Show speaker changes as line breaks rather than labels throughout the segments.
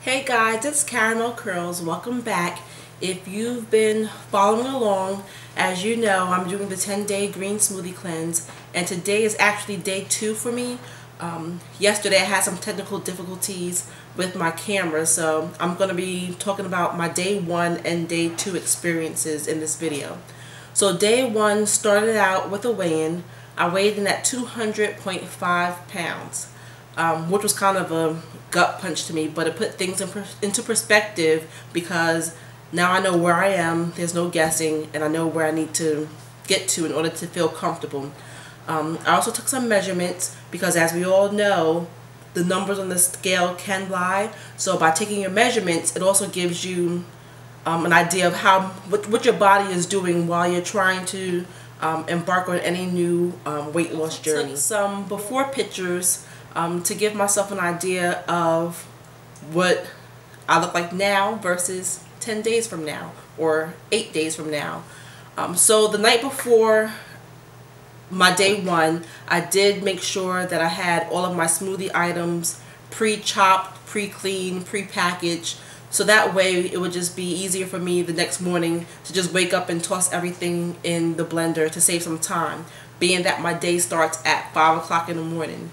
Hey guys, it's KaramelKurls. Welcome back. If you've been following along, as you know, I'm doing the 10-day Green Smoothie Cleanse, and today is actually day 2 for me. Yesterday I had some technical difficulties with my camera, so I'm going to be talking about my day 1 and day 2 experiences in this video. So day 1 started out with a weigh-in. I weighed in at 200.5 pounds. Which was kind of a gut punch to me, but it put things into perspective because now I know where I am, there's no guessing, and I know where I need to get to in order to feel comfortable. I also took some measurements because, as we all know, the numbers on the scale can lie. So by taking your measurements, it also gives you an idea of what your body is doing while you're trying to embark on any new weight loss journey. Took some before pictures to give myself an idea of what I look like now versus 10 days from now or 8 days from now. So the night before my day 1, I did make sure that I had all of my smoothie items pre-chopped, pre-cleaned, pre-packaged, so that way it would just be easier for me the next morning to just wake up and toss everything in the blender to save some time, being that my day starts at 5 o'clock in the morning.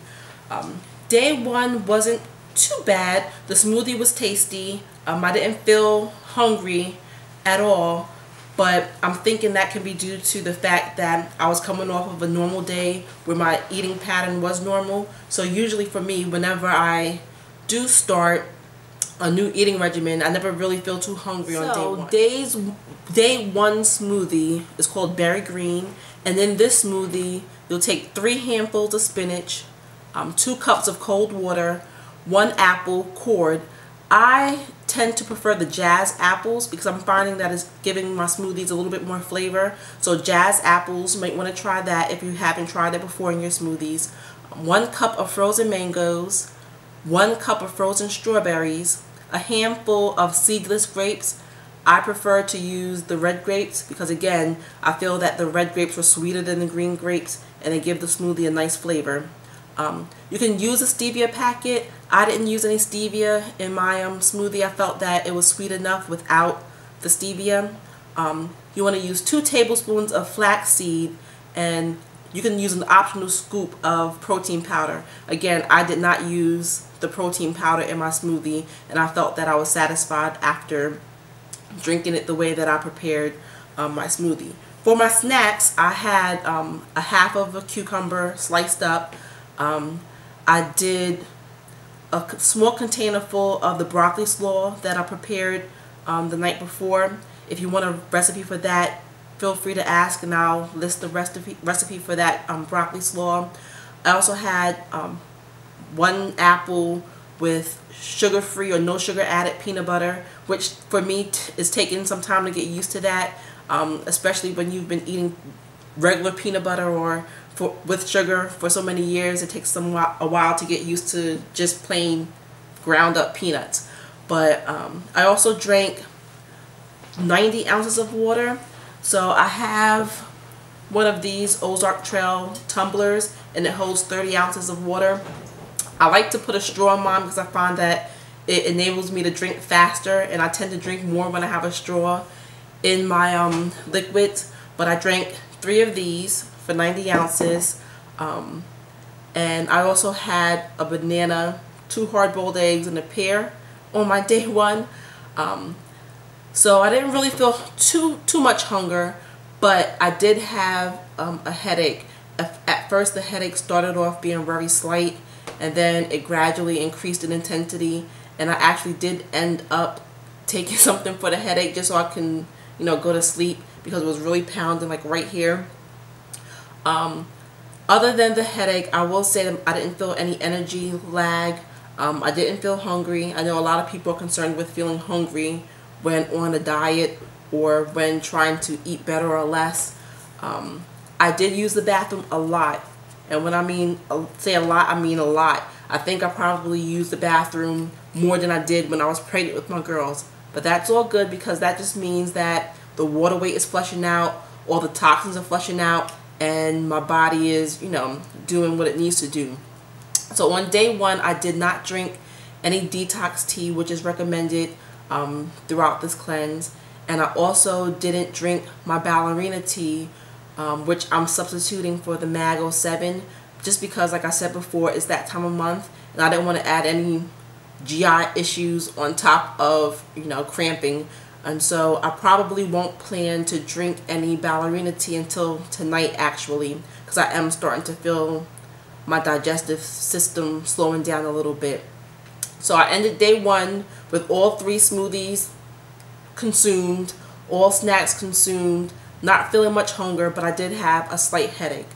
Day 1 wasn't too bad. The smoothie was tasty. I didn't feel hungry at all, but I'm thinking that can be due to the fact that I was coming off of a normal day where my eating pattern was normal. So usually for me, whenever I do start a new eating regimen, I never really feel too hungry on day 1. Day 1 smoothie is called Berry Green, and in this smoothie you'll take 3 handfuls of spinach, 2 cups of cold water, 1 apple cored. I tend to prefer the Jazz apples because I'm finding that it's giving my smoothies a little bit more flavor. So Jazz apples, you might want to try that if you haven't tried it before in your smoothies. 1 cup of frozen mangoes, 1 cup of frozen strawberries, a handful of seedless grapes. I prefer to use the red grapes because, again, I feel that the red grapes were sweeter than the green grapes and they give the smoothie a nice flavor. You can use a stevia packet. I didn't use any stevia in my smoothie. I felt that it was sweet enough without the stevia. You want to use 2 tablespoons of flaxseed, and you can use an optional scoop of protein powder. Again, I did not use the protein powder in my smoothie, and I felt that I was satisfied after drinking it the way that I prepared my smoothie. For my snacks, I had a half of a cucumber sliced up. I did a small container full of the broccoli slaw that I prepared the night before. If you want a recipe for that, feel free to ask and I'll list the recipe for that broccoli slaw. I also had 1 apple with sugar-free or no sugar added peanut butter, which for me is taking some time to get used to that, especially when you've been eating regular peanut butter or with sugar for so many years. It takes a while to get used to just plain ground up peanuts. But I also drank 90 ounces of water. So I have one of these Ozark Trail tumblers and it holds 30 ounces of water. I like to put a straw in mine because I find that it enables me to drink faster, and I tend to drink more when I have a straw in my liquids. But I drank 3 of these for 90 ounces, and I also had a banana, 2 hard-boiled eggs, and a pear on my day 1. So I didn't really feel too much hunger, but I did have a headache. At first the headache started off being very slight, and then it gradually increased in intensity, and I actually did end up taking something for the headache just so I can, go to sleep because it was really pounding like right here. Other than the headache, I will say that I didn't feel any energy lag. I didn't feel hungry. I know a lot of people are concerned with feeling hungry when on a diet or when trying to eat better or less. I did use the bathroom a lot, and when I say a lot, I mean a lot. I think I probably used the bathroom more than I did when I was pregnant with my girls, but that's all good because that just means that the water weight is flushing out, all the toxins are flushing out, and my body is, doing what it needs to do. So on day 1, I did not drink any detox tea, which is recommended throughout this cleanse. And I also didn't drink my ballerina tea, which I'm substituting for the Mag 07, just because, like I said before, it's that time of month, and I didn't want to add any GI issues on top of, you know, cramping. And so I probably won't plan to drink any ballerina tea until tonight, actually, because I am starting to feel my digestive system slowing down a little bit. So I ended day 1 with all 3 smoothies consumed, all snacks consumed, not feeling much hunger, but I did have a slight headache.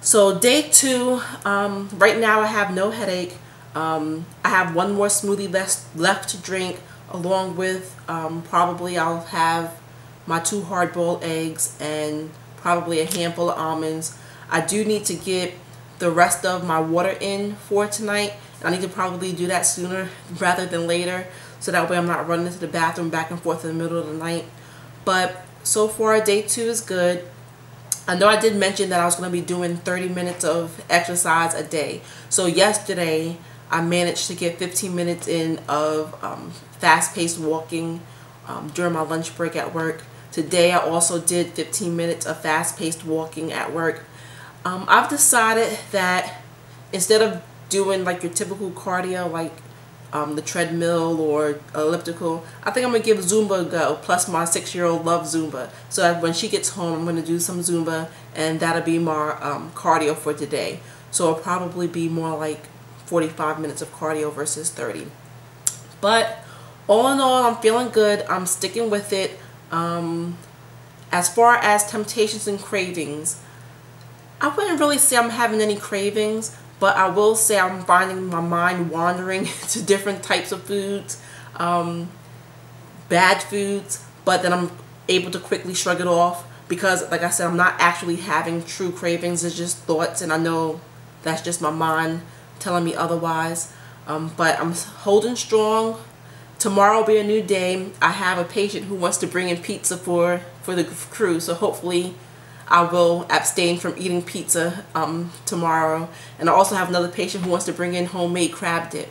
So day 2, right now I have no headache. I have 1 more smoothie left to drink, along with probably I'll have my 2 hard-boiled eggs and probably a handful of almonds. I do need to get the rest of my water in for tonight. I need to probably do that sooner rather than later, so that way I'm not running to the bathroom back and forth in the middle of the night. But so far, day 2 is good. I know I did mention that I was going to be doing 30 minutes of exercise a day. So yesterday, I managed to get 15 minutes in of fast-paced walking during my lunch break at work. Today, I also did 15 minutes of fast-paced walking at work. I've decided that instead of doing like your typical cardio, like the treadmill or elliptical, I think I'm going to give Zumba a go. Plus my 6-year-old loves Zumba. So that when she gets home, I'm going to do some Zumba, and that'll be my cardio for today. So it'll probably be more like 45 minutes of cardio versus 30. But all in all, I'm feeling good. I'm sticking with it. As far as temptations and cravings, I wouldn't really say I'm having any cravings, but I will say I'm finding my mind wandering to different types of foods, bad foods, but then I'm able to quickly shrug it off because, like I said, I'm not actually having true cravings. It's just thoughts, and I know that's just my mind telling me otherwise. But I'm holding strong. Tomorrow will be a new day. I have a patient who wants to bring in pizza for the crew, so hopefully I will abstain from eating pizza tomorrow. And I also have another patient who wants to bring in homemade crab dip.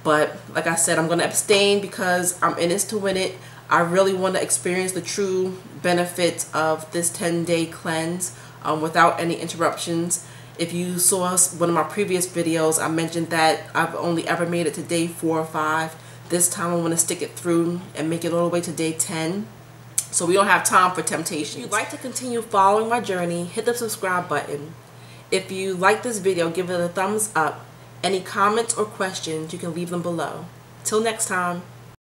But like I said, I'm going to abstain because I'm in this to win it. I really want to experience the true benefits of this 10-day cleanse without any interruptions. If you saw one of my previous videos, I mentioned that I've only ever made it to day 4 or 5. This time I want to stick it through and make it all the way to day 10. So we don't have time for temptation. If you'd like to continue following my journey, hit the subscribe button. If you like this video, give it a thumbs up. Any comments or questions, you can leave them below. Till next time.